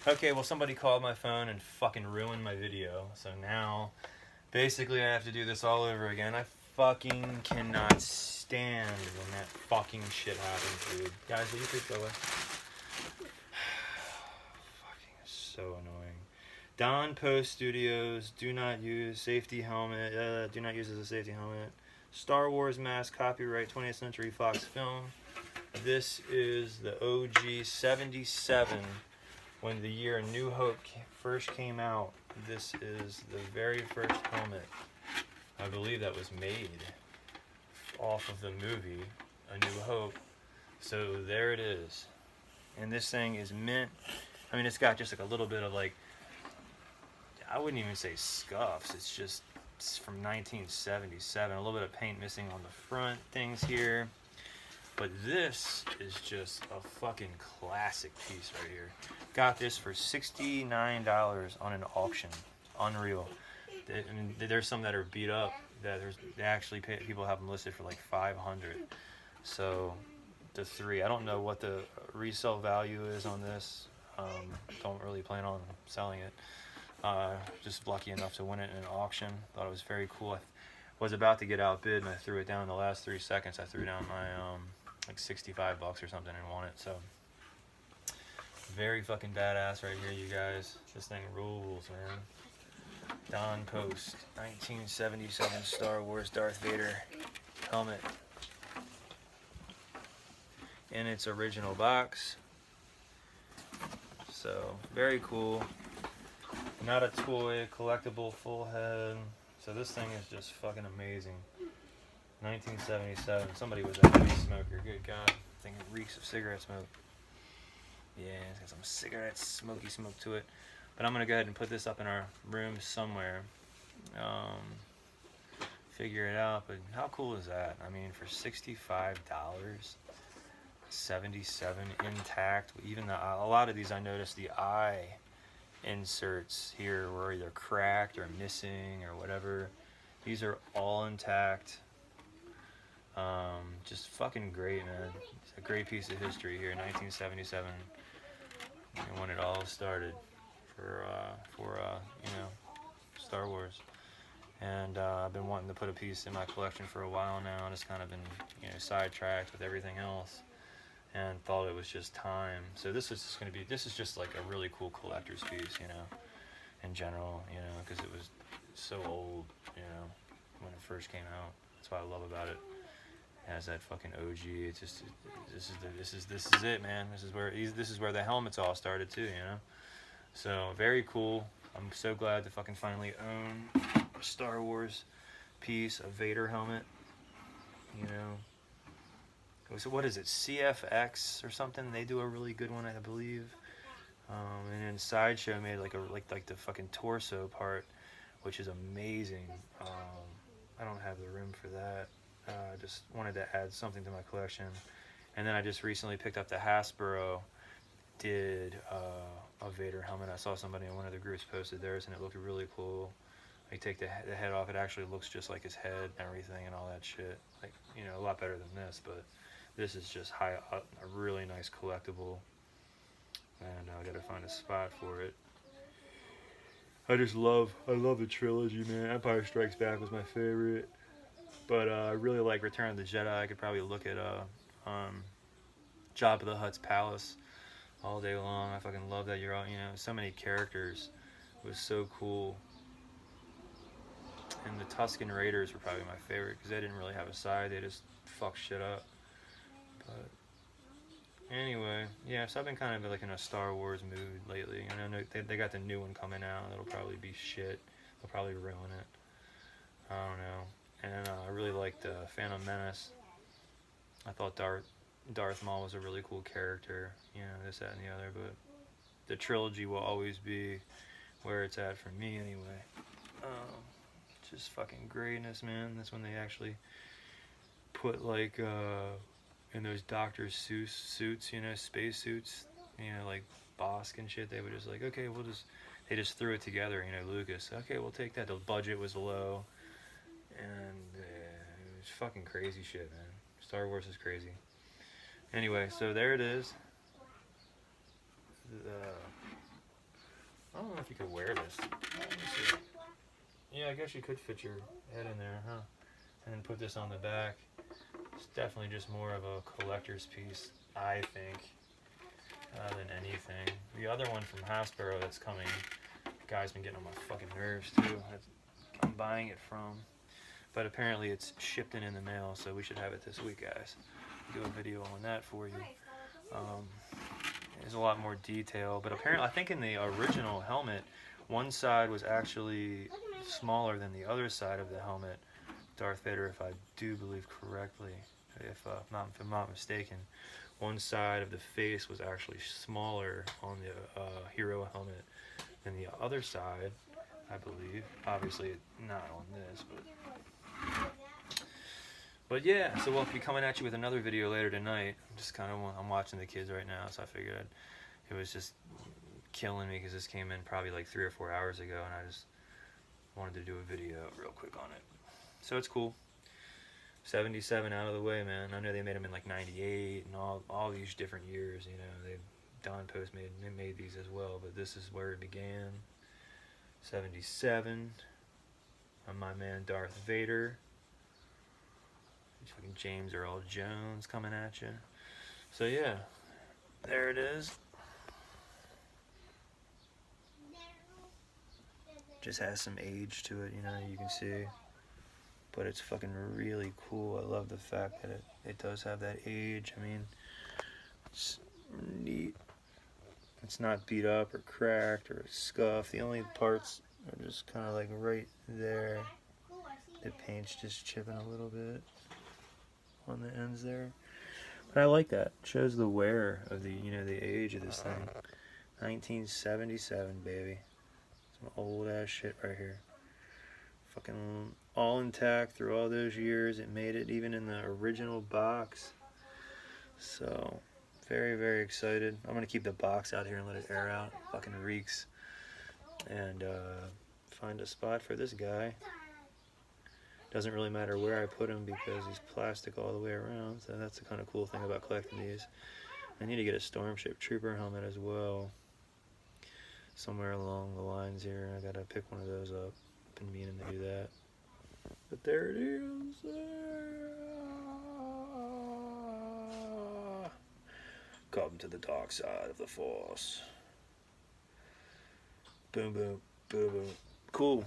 Okay, well somebody called my phone and fucking ruined my video. So now, basically I have to do this all over again. I fucking cannot stand when that fucking shit happens, dude. Guys, will you please go away? Fucking so annoying. Don Post Studios, do not use safety helmet. Do not use as a safety helmet. Star Wars mask, copyright 20th Century Fox film. This is the OG 77. When the year New Hope first came out, this is the very first helmet, I believe, that was made off of the movie A New Hope. So there it is. And this thing is mint. I mean, it's got just like a little bit of like, I wouldn't even say scuffs. It's from 1977. A little bit of paint missing on the front things here. But this is just a fucking classic piece right here. Got this for $69 on an auction. Unreal. I mean, there's some that are beat up. They actually people have them listed for like 500. So the three. I don't know what the resale value is on this. Don't really plan on selling it. Just lucky enough to win it in an auction. Thought it was very cool. I was about to get outbid and I threw it down in the last 3 seconds. I threw down my like $65 or something and won it. So very fucking badass right here, you guys. This thing rules, man. Don Post 1977 Star Wars Darth Vader helmet in its original box. So very cool. Not a toy, collectible, full head. So this thing is just fucking amazing. 1977. Somebody was a heavy smoker. Good God. I think it reeks of cigarette smoke. Yeah, it's got some cigarette smoky smoke to it. But I'm going to go ahead and put this up in our room somewhere. Figure it out. But how cool is that? I mean, for $65, 77 intact. Even a lot of these, I noticed the eye inserts here were either cracked or missing or whatever. These are all intact. Just fucking great, man. It's a great piece of history here, 1977, when it all started for you know, Star Wars. And I've been wanting to put a piece in my collection for a while now, and it's kind of been, you know, sidetracked with everything else, and thought it was just time. So this is just like a really cool collector's piece, you know, in general, you know, because it was so old, you know, when it first came out. That's what I love about it. It has that fucking OG. It's just this is it, man. This is where the helmets all started too, you know. So very cool. I'm so glad to fucking finally own a Star Wars piece, a Vader helmet. You know. So what is it? CFX or something? They do a really good one, I believe. And then Sideshow made like the fucking torso part, which is amazing. I don't have the room for that. I just wanted to add something to my collection. And then I just recently picked up the Hasbro did a Vader helmet. I saw somebody in one of the groups posted theirs and it looked really cool. You take the head off, it actually looks just like his head and everything and all that shit. Like, you know, a lot better than this, but this is just high up, a really nice collectible. And I gotta find a spot for it. I love the trilogy, man. Empire Strikes Back was my favorite. But I really like Return of the Jedi. I could probably look at Jabba the Hutt's palace all day long. I fucking love that. You're all, you know, so many characters. It was so cool. And the Tusken Raiders were probably my favorite because they didn't really have a side. They just fucked shit up. But anyway, yeah. So I've been kind of like in a Star Wars mood lately. I know they got the new one coming out. It'll probably be shit. They'll probably ruin it. I don't know. And I really liked Phantom Menace. I thought Darth Maul was a really cool character. You know, this, that, and the other. But the trilogy will always be where it's at for me anyway. Just fucking greatness, man. That's when they actually put like in those Dr. Seuss suits, you know, space suits, you know, like Bosk and shit. They were just like, okay, they just threw it together, you know, Lucas. Okay, we'll take that. The budget was low. And it was fucking crazy shit, man. Star Wars is crazy. Anyway, so there it is. I don't know if you could wear this. Let me see. Yeah, I guess you could fit your head in there, huh? And then put this on the back. It's definitely just more of a collector's piece, I think, than anything. The other one from Hasbro that's coming, the guy's been getting on my fucking nerves too. I'm buying it from. But apparently it's shipped in the mail, so we should have it this week, guys. Do a video on that for you. There's a lot more detail, but apparently, I think in the original helmet, one side was actually smaller than the other side of the helmet. Darth Vader, if I do believe correctly, if I'm not mistaken, one side of the face was actually smaller on the hero helmet than the other side, I believe. Obviously, not on this, but yeah. So we'll be coming at you with another video later tonight. I'm watching the kids right now, so I figured it was just killing me because this came in probably like 3 or 4 hours ago, and I just wanted to do a video real quick on it. So it's cool. 77 out of the way, man. I know they made them in like 98 and all these different years, you know. Don Post made these as well, but this is where it began. 77. I'm my man Darth Vader. Fucking James Earl Jones coming at you. So yeah, there it is. Just has some age to it, you know, you can see. But it's fucking really cool. I love the fact that it does have that age. I mean, it's neat. It's not beat up or cracked or scuffed. The only parts are just kind of like right there. The paint's just chipping a little bit on the ends there. But I like that. It shows the wear of the, you know, the age of this thing. 1977, baby. Some old ass shit right here. Fucking all intact through all those years. It made it even in the original box. So, very, very excited. I'm going to keep the box out here and let it air out. It fucking reeks. And find a spot for this guy. Doesn't really matter where I put him because he's plastic all the way around. So that's the kind of cool thing about collecting these. I need to get a Stormship Trooper helmet as well. Somewhere along the lines here. I got to pick one of those up. Been meaning to do that. But there it is. Come to the dark side of the Force. Boom, boom, boom, boom. Cool.